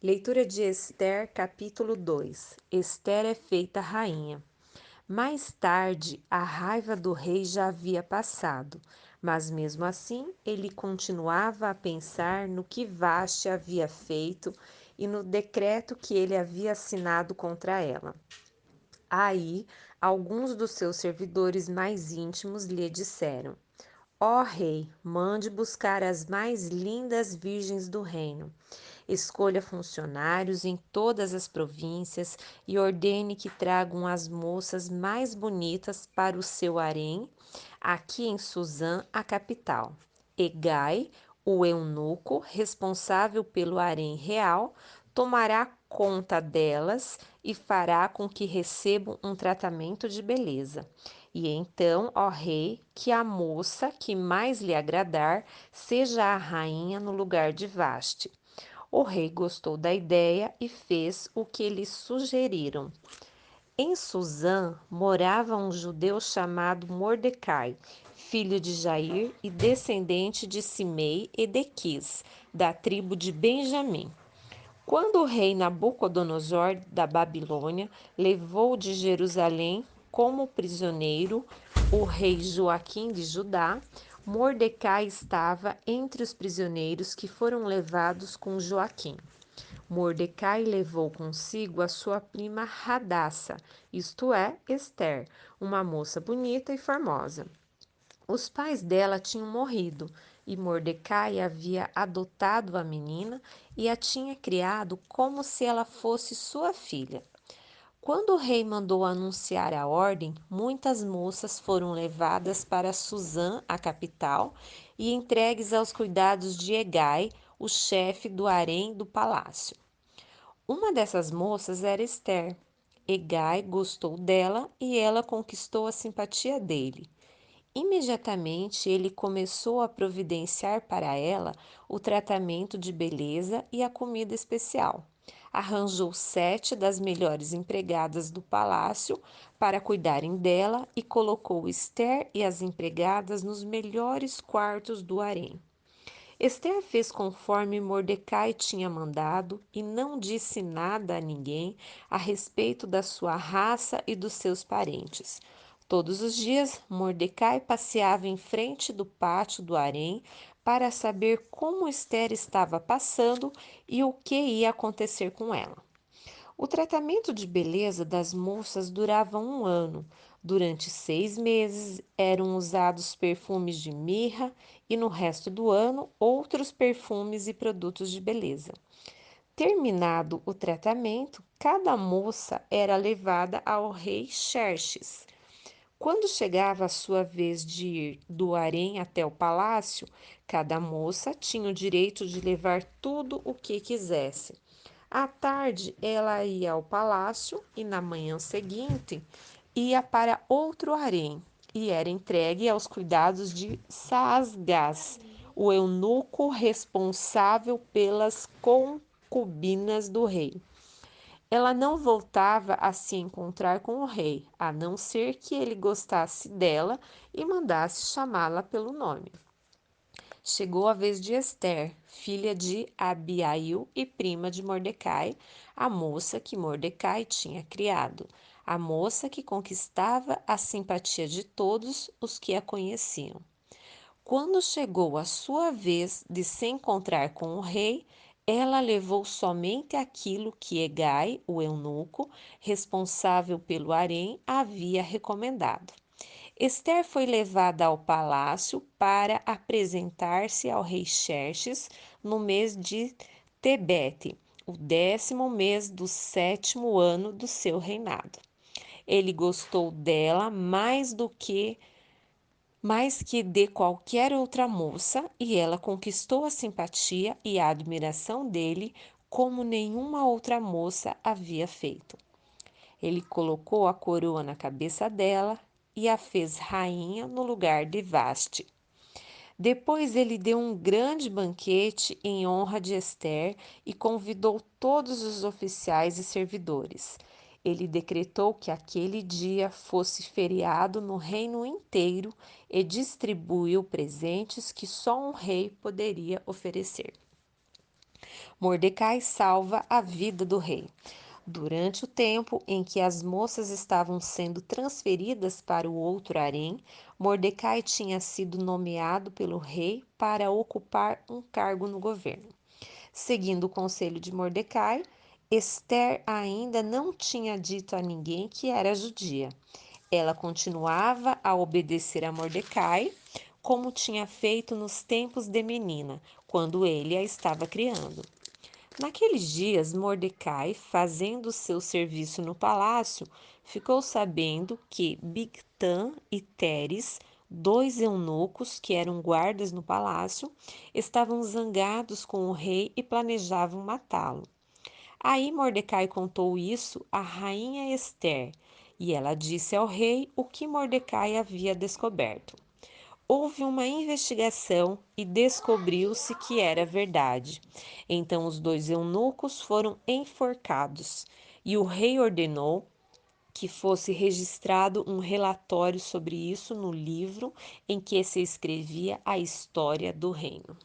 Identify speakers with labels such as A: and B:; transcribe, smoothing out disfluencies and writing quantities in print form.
A: Leitura de Ester, capítulo 2. Ester é feita rainha. Mais tarde, a raiva do rei já havia passado, mas mesmo assim ele continuava a pensar no que Vashti havia feito e no decreto que ele havia assinado contra ela. Aí, alguns dos seus servidores mais íntimos lhe disseram: Ó rei, mande buscar as mais lindas virgens do reino. Escolha funcionários em todas as províncias e ordene que tragam as moças mais bonitas para o seu harém, aqui em Suzã, a capital. Hegai, o eunuco responsável pelo harém real, tomará conta delas e fará com que recebam um tratamento de beleza. E então, ó rei, que a moça que mais lhe agradar seja a rainha no lugar de Vaste. O rei gostou da ideia e fez o que lhe sugeriram. Em Suzã morava um judeu chamado Mordecai, filho de Jair e descendente de Simei e de Quis, da tribo de Benjamim. Quando o rei Nabucodonosor da Babilônia levou de Jerusalém como prisioneiro o rei Joaquim de Judá, Mordecai estava entre os prisioneiros que foram levados com Joaquim. Mordecai levou consigo a sua prima Radassa, isto é, Ester, uma moça bonita e formosa. Os pais dela tinham morrido e Mordecai havia adotado a menina e a tinha criado como se ela fosse sua filha. Quando o rei mandou anunciar a ordem, muitas moças foram levadas para Suzã, a capital, e entregues aos cuidados de Hegai, o chefe do harém do palácio. Uma dessas moças era Ester. Hegai gostou dela e ela conquistou a simpatia dele. Imediatamente ele começou a providenciar para ela o tratamento de beleza e a comida especial. Arranjou 7 das melhores empregadas do palácio para cuidarem dela e colocou Esther e as empregadas nos melhores quartos do harém. Esther fez conforme Mordecai tinha mandado e não disse nada a ninguém a respeito da sua raça e dos seus parentes. Todos os dias, Mordecai passeava em frente do pátio do harém para saber como Esther estava passando e o que ia acontecer com ela. O tratamento de beleza das moças durava um ano. Durante 6 meses eram usados perfumes de mirra e no resto do ano outros perfumes e produtos de beleza. Terminado o tratamento, cada moça era levada ao rei Xerxes. Quando chegava a sua vez de ir do harém até o palácio, cada moça tinha o direito de levar tudo o que quisesse. À tarde, ela ia ao palácio e na manhã seguinte ia para outro harém e era entregue aos cuidados de Saasgás, o eunuco responsável pelas concubinas do rei. Ela não voltava a se encontrar com o rei, a não ser que ele gostasse dela e mandasse chamá-la pelo nome. Chegou a vez de Ester, filha de Abiail e prima de Mordecai, a moça que Mordecai tinha criado, a moça que conquistava a simpatia de todos os que a conheciam. Quando chegou a sua vez de se encontrar com o rei, ela levou somente aquilo que Hegai, o eunuco, responsável pelo harém, havia recomendado. Esther foi levada ao palácio para apresentar-se ao rei Xerxes no mês de Tebete, o 10º mês do 7º ano do seu reinado. Ele gostou dela mais que de qualquer outra moça, e ela conquistou a simpatia e a admiração dele como nenhuma outra moça havia feito. Ele colocou a coroa na cabeça dela e a fez rainha no lugar de Vaste. Depois ele deu um grande banquete em honra de Ester e convidou todos os oficiais e servidores. Ele decretou que aquele dia fosse feriado no reino inteiro e distribuiu presentes que só um rei poderia oferecer. Mordecai salva a vida do rei. Durante o tempo em que as moças estavam sendo transferidas para o outro harém, Mordecai tinha sido nomeado pelo rei para ocupar um cargo no governo. Seguindo o conselho de Mordecai, Esther ainda não tinha dito a ninguém que era judia. Ela continuava a obedecer a Mordecai, como tinha feito nos tempos de menina, quando ele a estava criando. Naqueles dias, Mordecai, fazendo seu serviço no palácio, ficou sabendo que Bigtã e Teres, dois eunucos que eram guardas no palácio, estavam zangados com o rei e planejavam matá-lo. Aí Mordecai contou isso à rainha Ester, e ela disse ao rei o que Mordecai havia descoberto. Houve uma investigação e descobriu-se que era verdade. Então os dois eunucos foram enforcados, e o rei ordenou que fosse registrado um relatório sobre isso no livro em que se escrevia a história do reino.